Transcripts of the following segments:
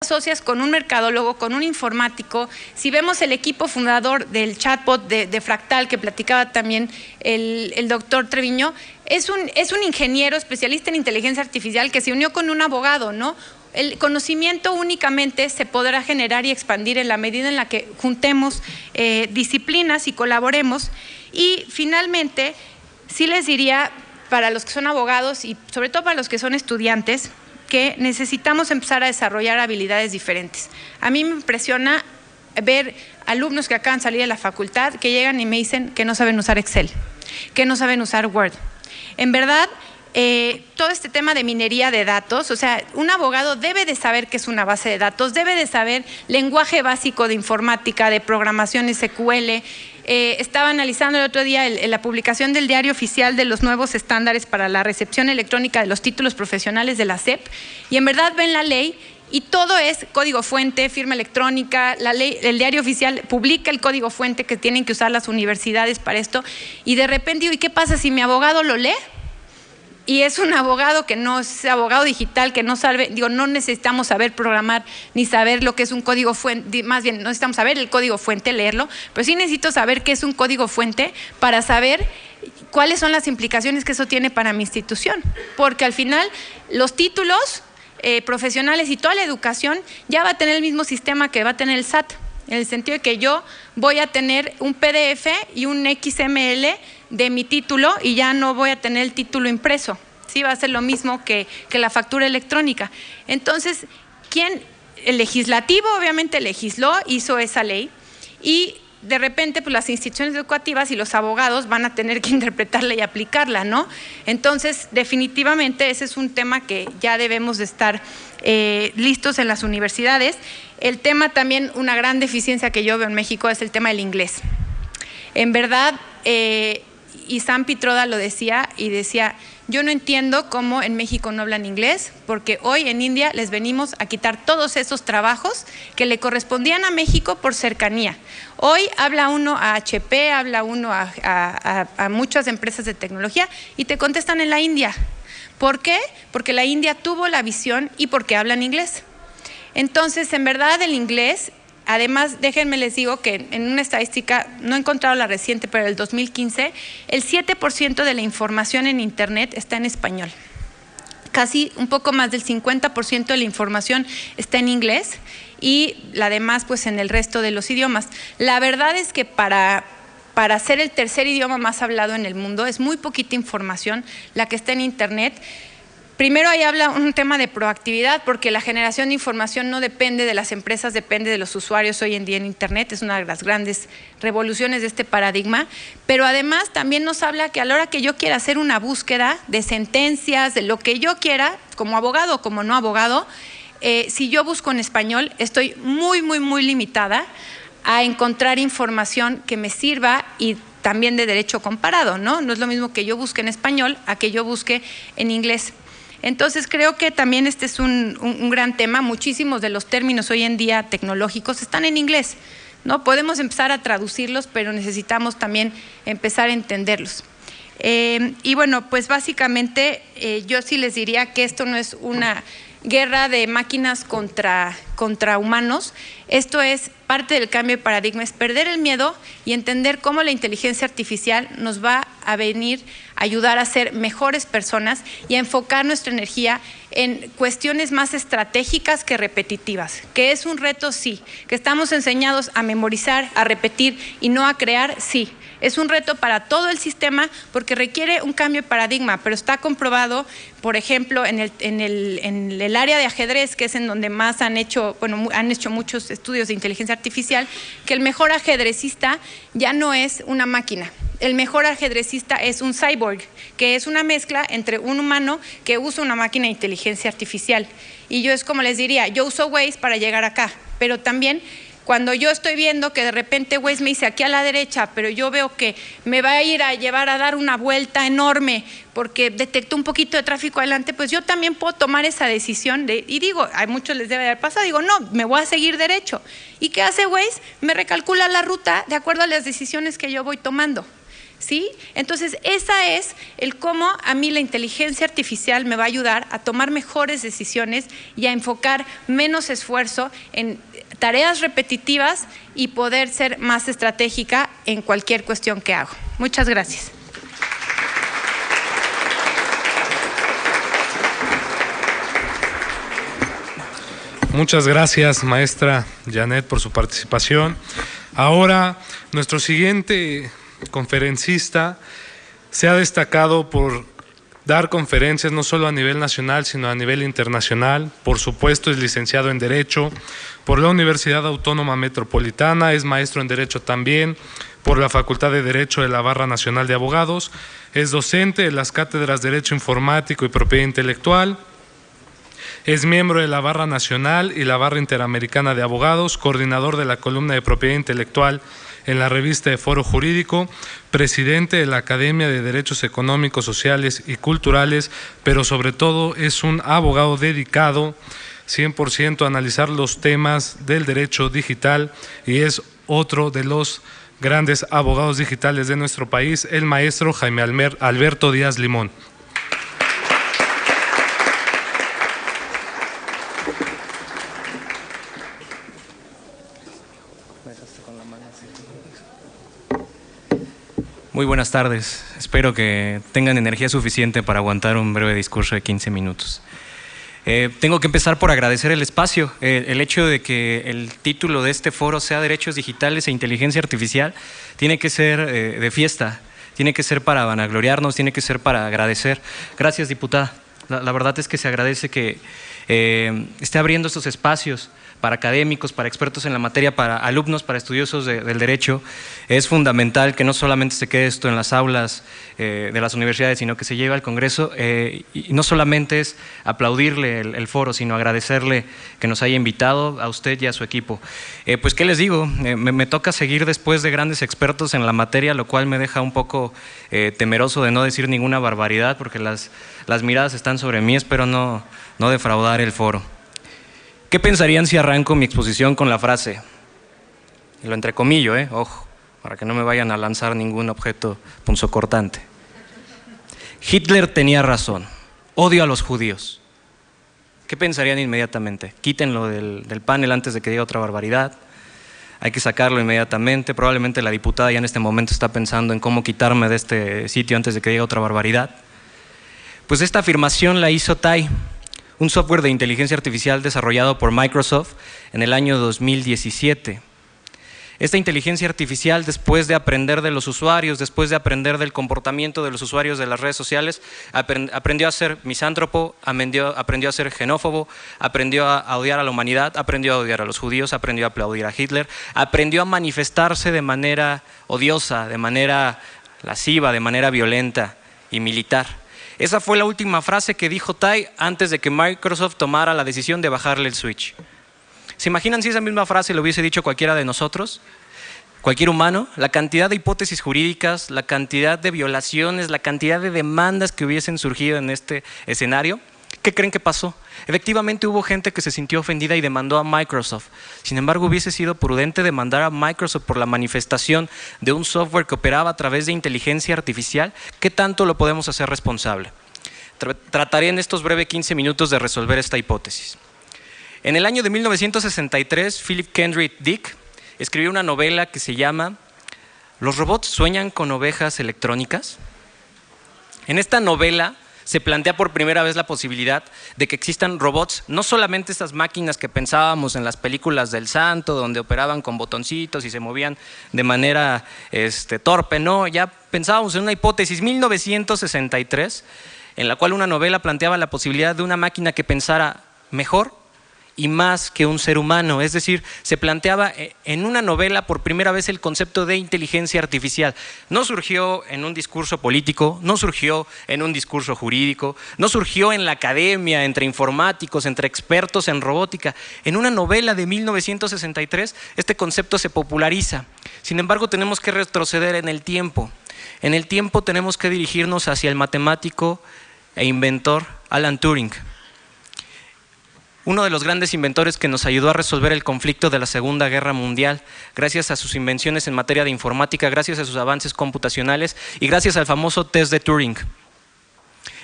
asocias con un mercadólogo, con un informático. Si vemos el equipo fundador del chatbot de Fractal, que platicaba también el doctor Treviño, es un ingeniero especialista en inteligencia artificial que se unió con un abogado, ¿no? El conocimiento únicamente se podrá generar y expandir en la medida en la que juntemos disciplinas y colaboremos. Y finalmente, sí les diría, para los que son abogados y sobre todo para los que son estudiantes, que necesitamos empezar a desarrollar habilidades diferentes. A mí me impresiona ver alumnos que acaban de salir de la facultad que llegan y me dicen que no saben usar Excel, que no saben usar Word. En verdad, todo este tema de minería de datos, o sea, un abogado debe de saber qué es una base de datos, debe de saber lenguaje básico de informática, de programación SQL. Estaba analizando el otro día la publicación del Diario Oficial de los nuevos estándares para la recepción electrónica de los títulos profesionales de la SEP, y en verdad ven la ley y todo es código fuente, firma electrónica. La ley, el Diario Oficial publica el código fuente que tienen que usar las universidades para esto, y de repente digo, ¿y qué pasa si mi abogado lo lee? Y es un abogado que no es abogado digital, que no sabe, digo, no necesitamos saber programar ni saber lo que es un código fuente, más bien no necesitamos saber el código fuente, leerlo, pero sí necesito saber qué es un código fuente para saber cuáles son las implicaciones que eso tiene para mi institución, porque al final los títulos profesionales y toda la educación ya va a tener el mismo sistema que va a tener el SAT, en el sentido de que yo voy a tener un PDF y un XML de mi título y ya no voy a tener el título impreso. Sí, va a ser lo mismo que la factura electrónica. Entonces, el legislativo obviamente legisló, hizo esa ley, y de repente pues las instituciones educativas y los abogados van a tener que interpretarla y aplicarla, ¿no? Entonces, definitivamente ese es un tema que ya debemos de estar listos en las universidades. El tema también, una gran deficiencia que yo veo en México es el tema del inglés. En verdad, y Sam Pitroda lo decía, y decía, yo no entiendo cómo en México no hablan inglés, porque hoy en India les venimos a quitar todos esos trabajos que le correspondían a México por cercanía. Hoy habla uno a HP, habla uno a muchas empresas de tecnología y te contestan en la India. ¿Por qué? Porque la India tuvo la visión y porque hablan inglés. Entonces, en verdad, el inglés, además, déjenme les digo que en una estadística, no he encontrado la reciente, pero el 2015, el 7% de la información en Internet está en español. Casi un poco más del 50% de la información está en inglés y la demás pues en el resto de los idiomas. La verdad es que para ser el tercer idioma más hablado en el mundo es muy poquita información la que está en Internet. Primero ahí habla un tema de proactividad, porque la generación de información no depende de las empresas, depende de los usuarios hoy en día en Internet. Es una de las grandes revoluciones de este paradigma. Pero además también nos habla que a la hora que yo quiera hacer una búsqueda de sentencias, de lo que yo quiera, como abogado o como no abogado, si yo busco en español, estoy muy limitada a encontrar información que me sirva, y también de derecho comparado, ¿no? No es lo mismo que yo busque en español a que yo busque en inglés. Entonces, creo que también este es un gran tema. Muchísimos de los términos hoy en día tecnológicos están en inglés, ¿no? Podemos empezar a traducirlos, pero necesitamos también empezar a entenderlos. Y bueno, pues básicamente yo sí les diría que esto no es una guerra de máquinas contra humanos. Esto es parte del cambio de paradigma, es perder el miedo y entender cómo la inteligencia artificial nos va a venir a ayudar a ser mejores personas y a enfocar nuestra energía en cuestiones más estratégicas que repetitivas, que es un reto, sí, que estamos enseñados a memorizar, a repetir y no a crear, sí. Es un reto para todo el sistema porque requiere un cambio de paradigma, pero está comprobado, por ejemplo, en el área de ajedrez, que es en donde más han hecho muchos estudios de inteligencia artificial, que el mejor ajedrecista ya no es una máquina. El mejor ajedrecista es un cyborg, que es una mezcla entre un humano que usa una máquina de inteligencia artificial. Y yo es como les diría, yo uso Waze para llegar acá, pero también cuando yo estoy viendo que de repente Waze me dice aquí a la derecha, pero yo veo que me va a ir a llevar a dar una vuelta enorme porque detectó un poquito de tráfico adelante, pues yo también puedo tomar esa decisión y digo, a muchos les debe haber pasado, digo, no, me voy a seguir derecho. ¿Y qué hace Waze? Me recalcula la ruta de acuerdo a las decisiones que yo voy tomando. ¿sí? Entonces, esa es el cómo a mí la inteligencia artificial me va a ayudar a tomar mejores decisiones y a enfocar menos esfuerzo en tareas repetitivas y poder ser más estratégica en cualquier cuestión que hago. Muchas gracias. Muchas gracias, maestra Janet, por su participación. Ahora, nuestro siguiente conferencista se ha destacado por dar conferencias no solo a nivel nacional, sino a nivel internacional. Por supuesto, es licenciado en Derecho por la Universidad Autónoma Metropolitana, es maestro en Derecho también por la Facultad de Derecho de la Barra Nacional de Abogados, es docente de las cátedras de Derecho Informático y Propiedad Intelectual, es miembro de la Barra Nacional y la Barra Interamericana de Abogados, coordinador de la columna de Propiedad Intelectual en la revista de Foro Jurídico, presidente de la Academia de Derechos Económicos, Sociales y Culturales, pero sobre todo es un abogado dedicado 100% a analizar los temas del derecho digital y es otro de los grandes abogados digitales de nuestro país, el maestro Jaime Alberto Díaz Limón. Muy buenas tardes. Espero que tengan energía suficiente para aguantar un breve discurso de 15 minutos. Tengo que empezar por agradecer el espacio. El hecho de que el título de este foro sea Derechos Digitales e Inteligencia Artificial tiene que ser de fiesta, tiene que ser para vanagloriarnos, tiene que ser para agradecer. Gracias, diputada. La verdad es que se agradece que esté abriendo estos espacios para académicos, para expertos en la materia, para alumnos, para estudiosos del derecho. Es fundamental que no solamente se quede esto en las aulas de las universidades, sino que se lleve al Congreso, y no solamente es aplaudirle el foro, sino agradecerle que nos haya invitado a usted y a su equipo. Pues, ¿qué les digo? Me toca seguir después de grandes expertos en la materia, lo cual me deja un poco temeroso de no decir ninguna barbaridad, porque las miradas están sobre mí. Espero no defraudar el foro. ¿Qué pensarían si arranco mi exposición con la frase? Y lo entrecomillo, ojo, para que no me vayan a lanzar ningún objeto punzocortante. Hitler tenía razón, odio a los judíos. ¿Qué pensarían inmediatamente? Quítenlo del panel antes de que diga otra barbaridad. Hay que sacarlo inmediatamente. Probablemente la diputada ya en este momento está pensando en cómo quitarme de este sitio antes de que diga otra barbaridad. Pues esta afirmación la hizo TAI, un software de inteligencia artificial desarrollado por Microsoft en el año 2017. Esta inteligencia artificial, después de aprender de los usuarios, después de aprender del comportamiento de los usuarios de las redes sociales, aprendió a ser misántropo, aprendió a ser xenófobo, aprendió a odiar a la humanidad, aprendió a odiar a los judíos, aprendió a aplaudir a Hitler, aprendió a manifestarse de manera odiosa, de manera lasciva, de manera violenta y militar. Esa fue la última frase que dijo TAI antes de que Microsoft tomara la decisión de bajarle el switch. ¿Se imaginan si esa misma frase lo hubiese dicho cualquiera de nosotros? Cualquier humano, la cantidad de hipótesis jurídicas, la cantidad de violaciones, la cantidad de demandas que hubiesen surgido en este escenario. ¿Qué creen que pasó? Efectivamente hubo gente que se sintió ofendida y demandó a Microsoft. Sin embargo, hubiese sido prudente demandar a Microsoft por la manifestación de un software que operaba a través de inteligencia artificial. ¿Qué tanto lo podemos hacer responsable? Trataré en estos breves 15 minutos de resolver esta hipótesis. En el año de 1963, Philip Kendrick Dick escribió una novela que se llama ¿Los robots sueñan con ovejas electrónicas? En esta novela se plantea por primera vez la posibilidad de que existan robots, no solamente estas máquinas que pensábamos en las películas del santo, donde operaban con botoncitos y se movían de manera torpe, no, ya pensábamos en una hipótesis 1963, en la cual una novela planteaba la posibilidad de una máquina que pensara mejor y más que un ser humano. Es decir, se planteaba en una novela por primera vez el concepto de inteligencia artificial. No surgió en un discurso político, no surgió en un discurso jurídico, no surgió en la academia, entre informáticos, entre expertos en robótica. En una novela de 1963 este concepto se populariza. Sin embargo, tenemos que retroceder en el tiempo. En el tiempo tenemos que dirigirnos hacia el matemático e inventor Alan Turing. uno de los grandes inventores que nos ayudó a resolver el conflicto de la Segunda Guerra Mundial, gracias a sus invenciones en materia de informática, gracias a sus avances computacionales y gracias al famoso test de Turing.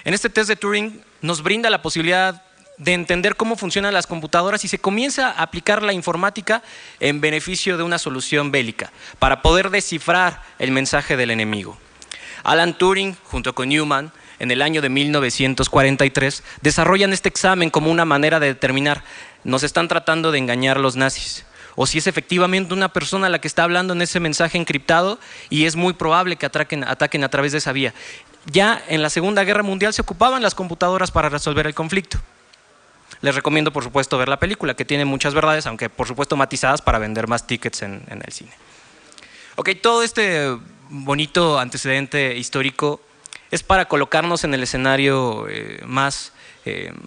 En este test de Turing nos brinda la posibilidad de entender cómo funcionan las computadoras y se comienza a aplicar la informática en beneficio de una solución bélica, para poder descifrar el mensaje del enemigo. Alan Turing, junto con Newman, en el año de 1943, desarrollan este examen como una manera de determinar, ¿nos están tratando de engañar los nazis? O si es efectivamente una persona la que está hablando en ese mensaje encriptado y es muy probable que ataquen a través de esa vía. Ya en la Segunda Guerra Mundial se ocupaban las computadoras para resolver el conflicto. Les recomiendo, por supuesto, ver la película, que tiene muchas verdades, aunque por supuesto matizadas para vender más tickets en el cine. Ok, todo este bonito antecedente histórico es para colocarnos en el escenario más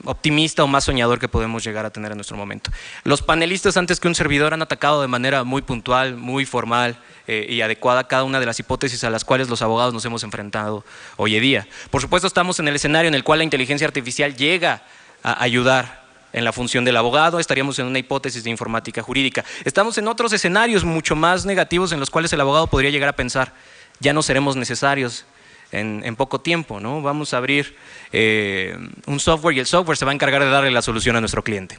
optimista o más soñador que podemos llegar a tener en nuestro momento. Los panelistas, antes que un servidor, han atacado de manera muy puntual, muy formal y adecuada cada una de las hipótesis a las cuales los abogados nos hemos enfrentado hoy en día. Por supuesto, estamos en el escenario en el cual la inteligencia artificial llega a ayudar en la función del abogado, estaríamos en una hipótesis de informática jurídica. Estamos en otros escenarios mucho más negativos en los cuales el abogado podría llegar a pensar, ya no seremos necesarios en poco tiempo, ¿no? Vamos a abrir un software y el software se va a encargar de darle la solución a nuestro cliente.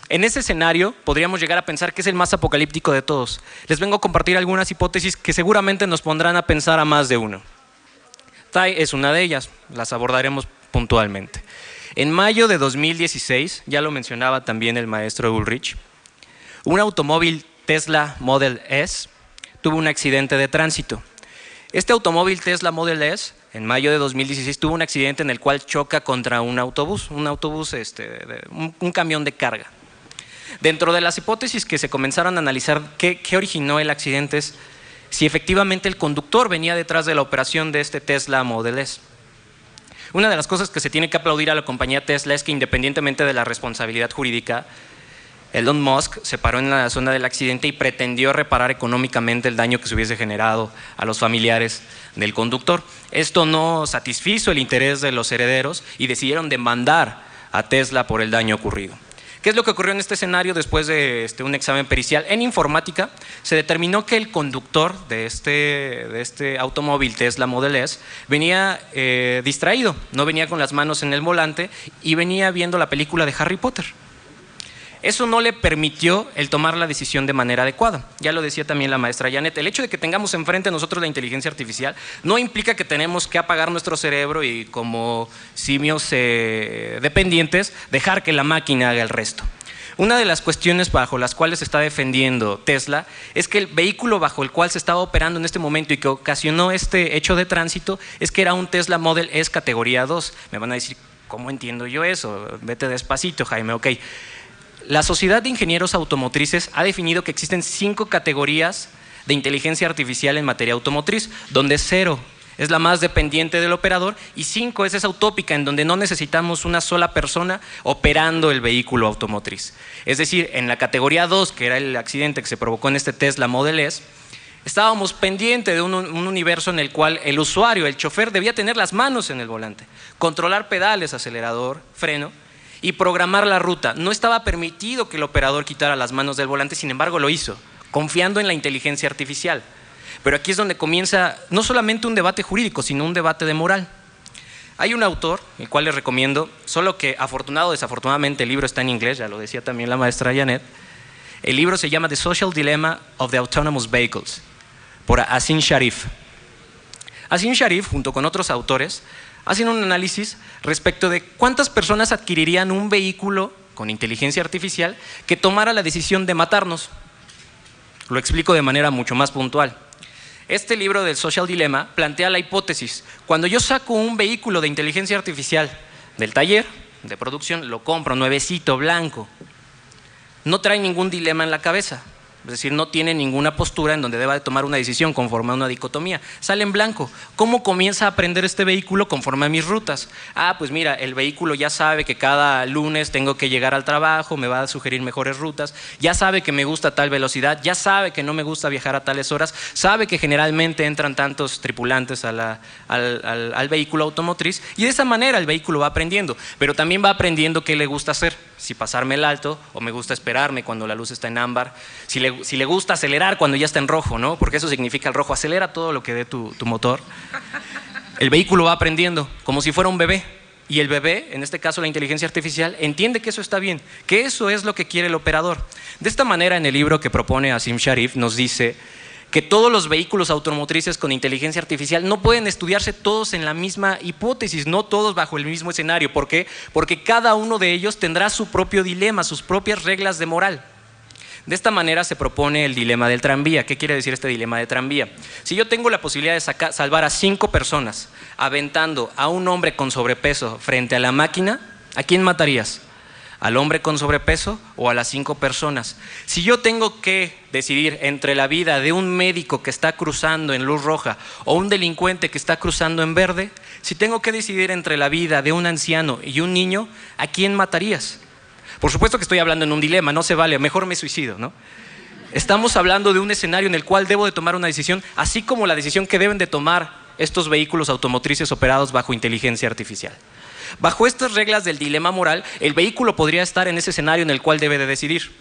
En ese escenario podríamos llegar a pensar que es el más apocalíptico de todos. Les vengo a compartir algunas hipótesis que seguramente nos pondrán a pensar a más de uno. TAI es una de ellas, las abordaremos puntualmente. En mayo de 2016, ya lo mencionaba también el maestro Ulrich, un automóvil Tesla Model S tuvo un accidente de tránsito. Este automóvil Tesla Model S, en mayo de 2016, tuvo un accidente en el cual choca contra un autobús, un camión de carga. Dentro de las hipótesis que se comenzaron a analizar, ¿qué originó el accidente? Es si efectivamente el conductor venía detrás de la operación de este Tesla Model S. Una de las cosas que se tiene que aplaudir a la compañía Tesla es que, independientemente de la responsabilidad jurídica, Elon Musk se paró en la zona del accidente y pretendió reparar económicamente el daño que se hubiese generado a los familiares del conductor. Esto no satisfizo el interés de los herederos y decidieron demandar a Tesla por el daño ocurrido. ¿Qué es lo que ocurrió en este escenario? Después de un examen pericial en informática, se determinó que el conductor de este automóvil Tesla Model S venía distraído, no venía con las manos en el volante y venía viendo la película de Harry Potter. Eso no le permitió el tomar la decisión de manera adecuada. Ya lo decía también la maestra Janet, el hecho de que tengamos enfrente a nosotros la inteligencia artificial no implica que tenemos que apagar nuestro cerebro y, como simios dependientes, dejar que la máquina haga el resto. Una de las cuestiones bajo las cuales se está defendiendo Tesla es que el vehículo bajo el cual se estaba operando en este momento y que ocasionó este hecho de tránsito es que era un Tesla Model S categoría 2. Me van a decir, ¿cómo entiendo yo eso? Vete despacito, Jaime, ok. La Sociedad de Ingenieros Automotrices ha definido que existen 5 categorías de inteligencia artificial en materia automotriz, donde 0 es la más dependiente del operador y 5 es esa utópica en donde no necesitamos una sola persona operando el vehículo automotriz. Es decir, en la categoría 2, que era el accidente que se provocó en este Tesla Model S, estábamos pendientes de un universo en el cual el usuario, el chofer, debía tener las manos en el volante, controlar pedales, acelerador, freno, y programar la ruta. No estaba permitido que el operador quitara las manos del volante, sin embargo lo hizo, confiando en la inteligencia artificial. Pero aquí es donde comienza no solamente un debate jurídico, sino un debate de moral. Hay un autor, el cual les recomiendo, solo que afortunado o desafortunadamente el libro está en inglés, ya lo decía también la maestra Janet. El libro se llama The Social Dilemma of the Autonomous Vehicles, por Asim Sharif. Asim Sharif, junto con otros autores, hacen un análisis respecto de cuántas personas adquirirían un vehículo con inteligencia artificial que tomara la decisión de matarnos. Lo explico de manera mucho más puntual. Este libro del Social Dilemma plantea la hipótesis: cuando yo saco un vehículo de inteligencia artificial del taller de producción, lo compro nuevecito, blanco, no trae ningún dilema en la cabeza. Es decir, no tiene ninguna postura en donde deba de tomar una decisión conforme a una dicotomía. Sale en blanco. ¿Cómo comienza a aprender este vehículo conforme a mis rutas? Ah, pues mira, el vehículo ya sabe que cada lunes tengo que llegar al trabajo, me va a sugerir mejores rutas, ya sabe que me gusta tal velocidad, ya sabe que no me gusta viajar a tales horas, sabe que generalmente entran tantos tripulantes al vehículo automotriz y de esa manera el vehículo va aprendiendo, pero también va aprendiendo qué le gusta hacer. si pasarme el alto o me gusta esperarme cuando la luz está en ámbar, si le gusta acelerar cuando ya está en rojo, ¿no? Porque eso significa el rojo, acelera todo lo que dé tu motor. El vehículo va aprendiendo como si fuera un bebé y el bebé, en este caso la inteligencia artificial, entiende que eso está bien, que eso es lo que quiere el operador. De esta manera, en el libro que propone Asim Sharif nos dice que todos los vehículos automotrices con inteligencia artificial no pueden estudiarse todos en la misma hipótesis, no todos bajo el mismo escenario. ¿Por qué? Porque cada uno de ellos tendrá su propio dilema, sus propias reglas de moral. De esta manera se propone el dilema del tranvía. ¿Qué quiere decir este dilema de tranvía? Si yo tengo la posibilidad de salvar a 5 personas aventando a un hombre con sobrepeso frente a la máquina, ¿a quién matarías? ¿Al hombre con sobrepeso o a las 5 personas? Si yo tengo que decidir entre la vida de un médico que está cruzando en luz roja o un delincuente que está cruzando en verde, si tengo que decidir entre la vida de un anciano y un niño, ¿a quién matarías? Por supuesto que estoy hablando en un dilema, no se vale, mejor me suicido, ¿no? Estamos hablando de un escenario en el cual debo de tomar una decisión, así como la decisión que deben de tomar estos vehículos automotrices operados bajo inteligencia artificial. Bajo estas reglas del dilema moral, el vehículo podría estar en ese escenario en el cual debe de decidir.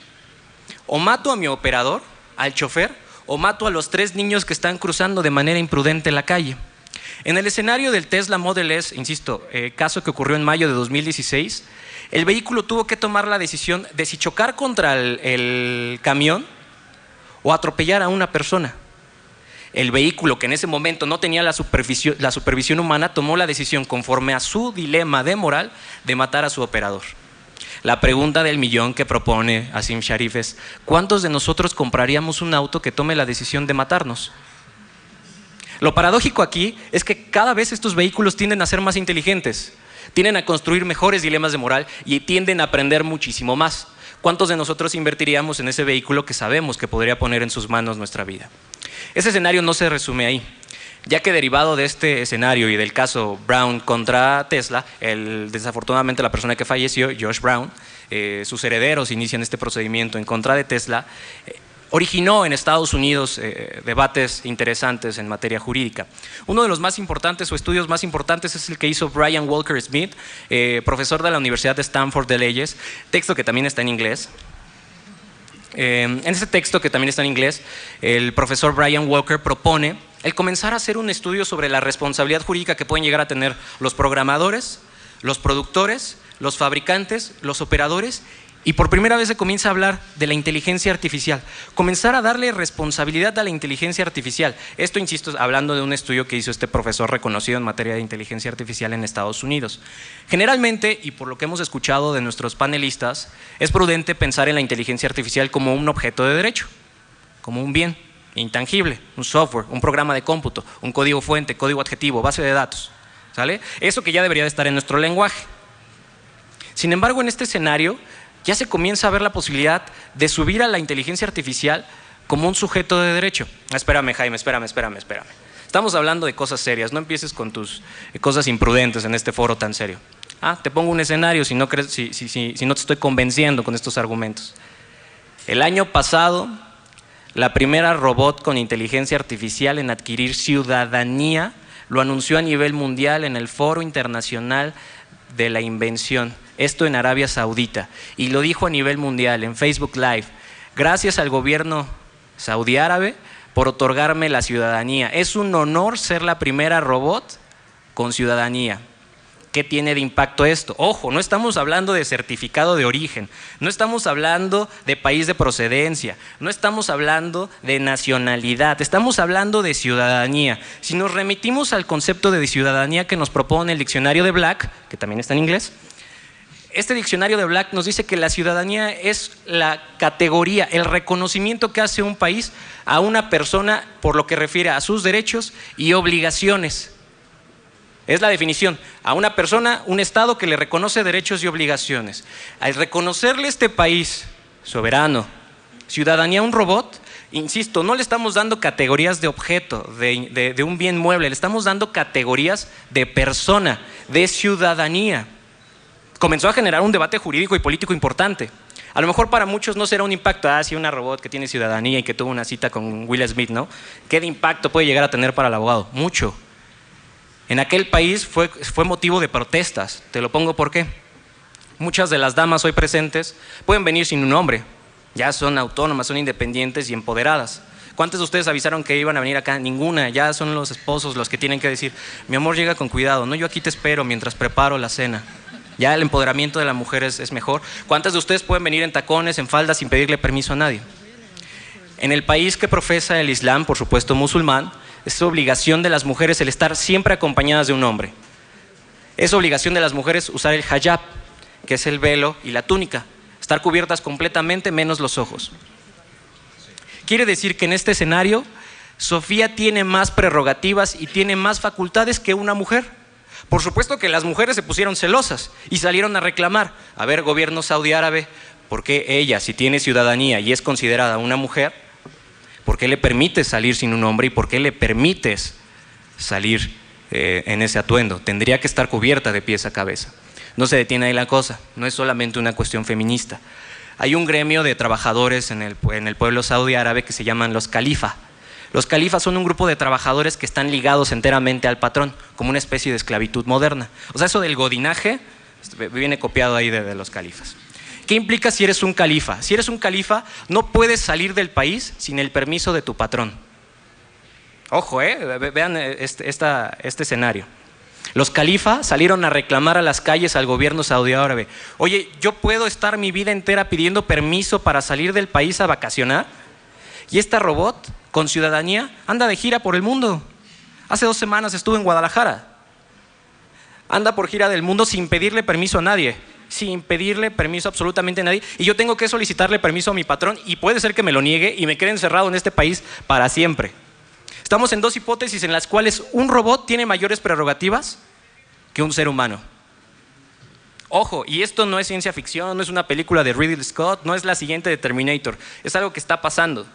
O mato a mi operador, al chofer, o mato a los 3 niños que están cruzando de manera imprudente la calle. En el escenario del Tesla Model S, insisto, caso que ocurrió en mayo de 2016, el vehículo tuvo que tomar la decisión de si chocar contra el camión o atropellar a una persona. El vehículo, que en ese momento no tenía la supervisión humana, tomó la decisión, conforme a su dilema de moral, de matar a su operador. La pregunta del millón que propone Asim Sharif es: ¿cuántos de nosotros compraríamos un auto que tome la decisión de matarnos? Lo paradójico aquí es que cada vez estos vehículos tienden a ser más inteligentes, tienden a construir mejores dilemas de moral y tienden a aprender muchísimo más. ¿Cuántos de nosotros invertiríamos en ese vehículo que sabemos que podría poner en sus manos nuestra vida? Ese escenario no se resume ahí, ya que derivado de este escenario y del caso Brown contra Tesla, desafortunadamente la persona que falleció, Josh Brown, sus herederos inician este procedimiento en contra de Tesla, originó en Estados Unidos debates interesantes en materia jurídica. Uno de los más importantes o estudios más importantes es el que hizo Brian Walker Smith, profesor de la Universidad de Stanford de Leyes, texto que también está en inglés. En ese texto, que también está en inglés, el profesor Brian Walker propone el comenzar a hacer un estudio sobre la responsabilidad jurídica que pueden llegar a tener los programadores, los productores, los fabricantes, los operadores, y por primera vez se comienza a hablar de la inteligencia artificial, comenzar a darle responsabilidad a la inteligencia artificial. Esto, insisto, hablando de un estudio que hizo este profesor reconocido en materia de inteligencia artificial en Estados Unidos. Generalmente, y por lo que hemos escuchado de nuestros panelistas, es prudente pensar en la inteligencia artificial como un objeto de derecho, como un bien intangible, un software, un programa de cómputo, un código fuente, código adjetivo, base de datos, ¿sale? Eso que ya debería de estar en nuestro lenguaje. Sin embargo, en este escenario ya se comienza a ver la posibilidad de subir a la inteligencia artificial como un sujeto de derecho. Espérame, Jaime, espérame. Estamos hablando de cosas serias, no empieces con tus cosas imprudentes en este foro tan serio. Te pongo un escenario si no te estoy convenciendo con estos argumentos. El año pasado, la primera robot con inteligencia artificial en adquirir ciudadanía lo anunció a nivel mundial en el Foro Internacional de la Invención, esto en Arabia Saudita, y lo dijo a nivel mundial en Facebook Live: gracias al gobierno saudí árabe por otorgarme la ciudadanía. Es un honor ser la primera robot con ciudadanía. ¿Qué tiene de impacto esto? Ojo, no estamos hablando de certificado de origen, no estamos hablando de país de procedencia, no estamos hablando de nacionalidad, estamos hablando de ciudadanía. Si nos remitimos al concepto de ciudadanía que nos propone el diccionario de Black, que también está en inglés, este diccionario de Black nos dice que la ciudadanía es la categoría, el reconocimiento que hace un país a una persona por lo que refiere a sus derechos y obligaciones. Es la definición: a una persona, un Estado que le reconoce derechos y obligaciones. Al reconocerle a este país soberano ciudadanía a un robot, insisto, no le estamos dando categorías de objeto, de un bien mueble, le estamos dando categorías de persona, de ciudadanía. Comenzó a generar un debate jurídico y político importante. A lo mejor para muchos no será un impacto, sí, una robot que tiene ciudadanía y que tuvo una cita con Will Smith, ¿no? ¿Qué de impacto puede llegar a tener para el abogado? Mucho. En aquel país fue motivo de protestas. Te lo pongo por qué. Muchas de las damas hoy presentes pueden venir sin un hombre, ya son autónomas, son independientes y empoderadas. ¿Cuántos de ustedes avisaron que iban a venir acá? Ninguna, ya son los esposos los que tienen que decir, mi amor, llega con cuidado, no, yo aquí te espero mientras preparo la cena. Ya el empoderamiento de la mujer es mejor. ¿Cuántas de ustedes pueden venir en tacones, en faldas, sin pedirle permiso a nadie? En el país que profesa el Islam, por supuesto musulmán, es obligación de las mujeres el estar siempre acompañadas de un hombre. Es obligación de las mujeres usar el hijab, que es el velo y la túnica, estar cubiertas completamente menos los ojos. Quiere decir que en este escenario, Sofía tiene más prerrogativas y tiene más facultades que una mujer. Por supuesto que las mujeres se pusieron celosas y salieron a reclamar. A ver, gobierno saudí árabe, ¿por qué ella, si tiene ciudadanía y es considerada una mujer, por qué le permites salir sin un hombre y por qué le permites salir en ese atuendo? Tendría que estar cubierta de pies a cabeza. No se detiene ahí la cosa, no es solamente una cuestión feminista. Hay un gremio de trabajadores en el pueblo saudí árabe que se llaman los califa. Los califas son un grupo de trabajadores que están ligados enteramente al patrón, como una especie de esclavitud moderna. O sea, eso del godinaje viene copiado ahí de los califas. ¿Qué implica si eres un califa? Si eres un califa, no puedes salir del país sin el permiso de tu patrón. Ojo, vean este escenario. Los califas salieron a reclamar a las calles al gobierno saudí árabe. Oye, ¿yo puedo estar mi vida entera pidiendo permiso para salir del país a vacacionar? Y esta robot, con ciudadanía, anda de gira por el mundo. Hace 2 semanas estuvo en Guadalajara. Anda por gira del mundo sin pedirle permiso a nadie. Sin pedirle permiso absolutamente a nadie. Y yo tengo que solicitarle permiso a mi patrón y puede ser que me lo niegue y me quede encerrado en este país para siempre. Estamos en 2 hipótesis en las cuales un robot tiene mayores prerrogativas que un ser humano. Ojo, y esto no es ciencia ficción, no es una película de Ridley Scott, no es la siguiente de Terminator, es algo que está pasando.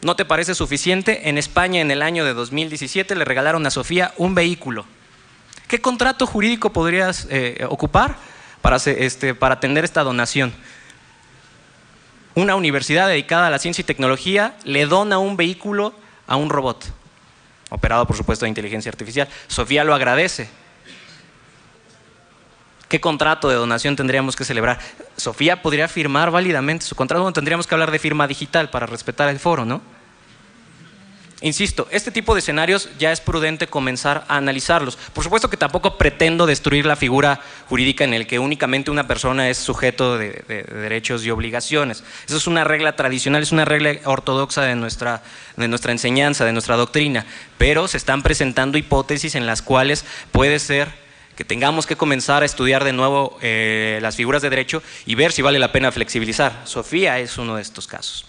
¿No te parece suficiente? En España, en el año de 2017, le regalaron a Sofía un vehículo. ¿Qué contrato jurídico podrías ocupar para atender esta donación? Una universidad dedicada a la ciencia y tecnología le dona un vehículo a un robot, operado por supuesto de inteligencia artificial. Sofía lo agradece. ¿Qué contrato de donación tendríamos que celebrar? Sofía podría firmar válidamente su contrato, no tendríamos que hablar de firma digital para respetar el foro, ¿no? Insisto, este tipo de escenarios ya es prudente comenzar a analizarlos. Por supuesto que tampoco pretendo destruir la figura jurídica en el que únicamente una persona es sujeto de derechos y obligaciones. Eso es una regla tradicional, es una regla ortodoxa de nuestra enseñanza, de nuestra doctrina, pero se están presentando hipótesis en las cuales puede ser que tengamos que comenzar a estudiar de nuevo las figuras de derecho y ver si vale la pena flexibilizar. Sofía es uno de estos casos.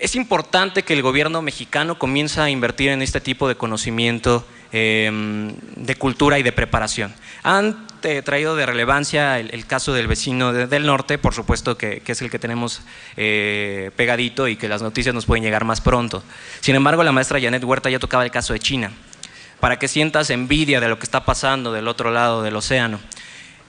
Es importante que el gobierno mexicano comience a invertir en este tipo de conocimiento, de cultura y de preparación. Han traído de relevancia el caso del vecino del norte, por supuesto que es el que tenemos pegadito y que las noticias nos pueden llegar más pronto. Sin embargo, la maestra Janet Huerta ya tocaba el caso de China, para que sientas envidia de lo que está pasando del otro lado del océano.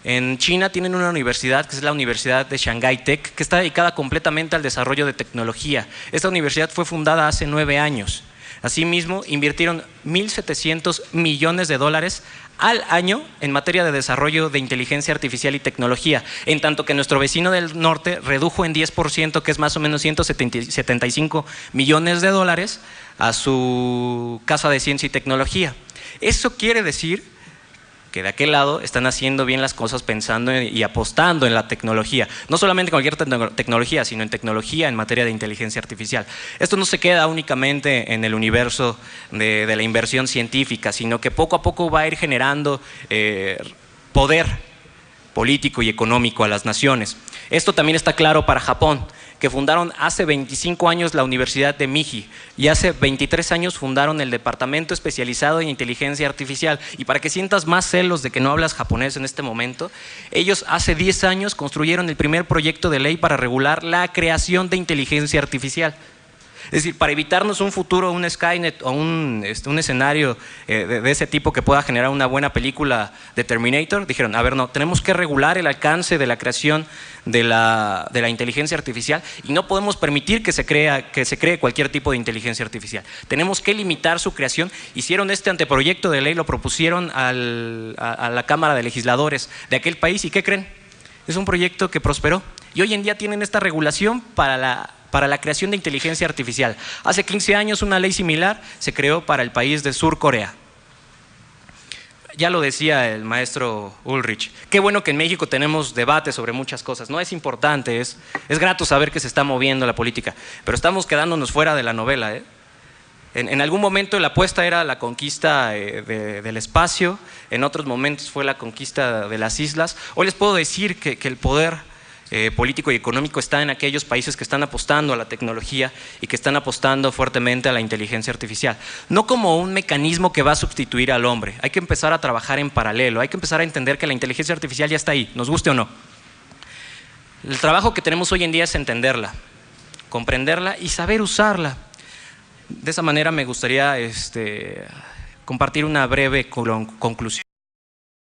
En China tienen una universidad que es la Universidad de Shanghai Tech, que está dedicada completamente al desarrollo de tecnología. Esta universidad fue fundada hace 9 años. Asimismo, invirtieron $1.700 millones al año en materia de desarrollo de inteligencia artificial y tecnología, en tanto que nuestro vecino del norte redujo en 10%, que es más o menos $175 millones a su casa de ciencia y tecnología. Eso quiere decir que de aquel lado están haciendo bien las cosas pensando y apostando en la tecnología. No solamente en cualquier tecnología, sino en tecnología en materia de inteligencia artificial. Esto no se queda únicamente en el universo de la inversión científica, sino que poco a poco va a ir generando poder político y económico a las naciones. Esto también está claro para Japón, que fundaron hace 25 años la Universidad de Miji y hace 23 años fundaron el Departamento Especializado en Inteligencia Artificial. Y para que sientas más celos de que no hablas japonés en este momento, ellos hace 10 años construyeron el primer proyecto de ley para regular la creación de inteligencia artificial. Es decir, para evitarnos un futuro, un Skynet o un escenario de ese tipo que pueda generar una buena película de Terminator, dijeron, a ver, no, tenemos que regular el alcance de la creación de la inteligencia artificial y no podemos permitir que se cree cualquier tipo de inteligencia artificial. Tenemos que limitar su creación. Hicieron este anteproyecto de ley, lo propusieron a la Cámara de Legisladores de aquel país y ¿qué creen? Es un proyecto que prosperó y hoy en día tienen esta regulación para la creación de inteligencia artificial. Hace 15 años una ley similar se creó para el país de Sur Corea. Ya lo decía el maestro Ulrich, qué bueno que en México tenemos debate sobre muchas cosas, no es importante, es grato saber que se está moviendo la política, pero estamos quedándonos fuera de la novela. En algún momento la apuesta era la conquista del espacio, en otros momentos fue la conquista de las islas. Hoy les puedo decir que el poder político y económico está en aquellos países que están apostando a la tecnología y que están apostando fuertemente a la inteligencia artificial. No como un mecanismo que va a sustituir al hombre, hay que empezar a trabajar en paralelo, hay que empezar a entender que la inteligencia artificial ya está ahí, nos guste o no. El trabajo que tenemos hoy en día es entenderla, comprenderla y saber usarla. De esa manera me gustaría compartir una breve conclusión.